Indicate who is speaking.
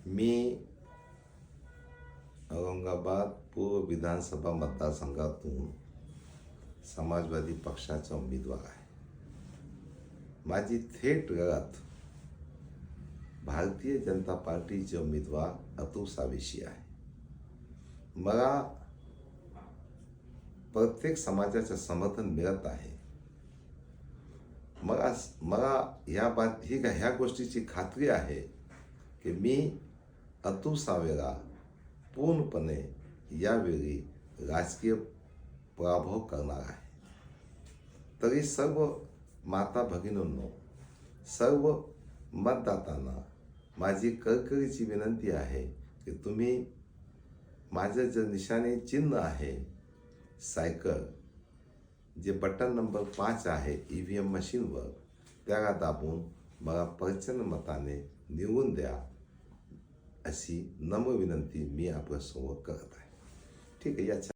Speaker 1: मी औरंगाबाद पूर्व विधानसभा मतदारसंघातून समाजवादी पक्षाचा उमेदवार आहे. माझी थेट लढत भारतीय जनता पार्टीचे उमेदवार अतुल सावेशी आहे. मला प्रत्येक समाजाचे समर्थन मिळत आहे. मला ह्या गोष्टीची खात्री आहे की मी अतुल सावेला पूर्णपणे यावेळी राजकीय पराभव करणार आहे. तरी सर्व माता भगिनींनो, सर्व मतदातांना माझी कळकळीची विनंती आहे की तुम्ही माझे जे निशाणे चिन्ह आहे सायकल, जे बटन नंबर 5 आहे EVM मशीनवर, त्याला दाबून मला प्रचंड मताने निवडून द्या अशी नम्र विनंती मी आपल्यासमोर करत आहे. ठीक आहे.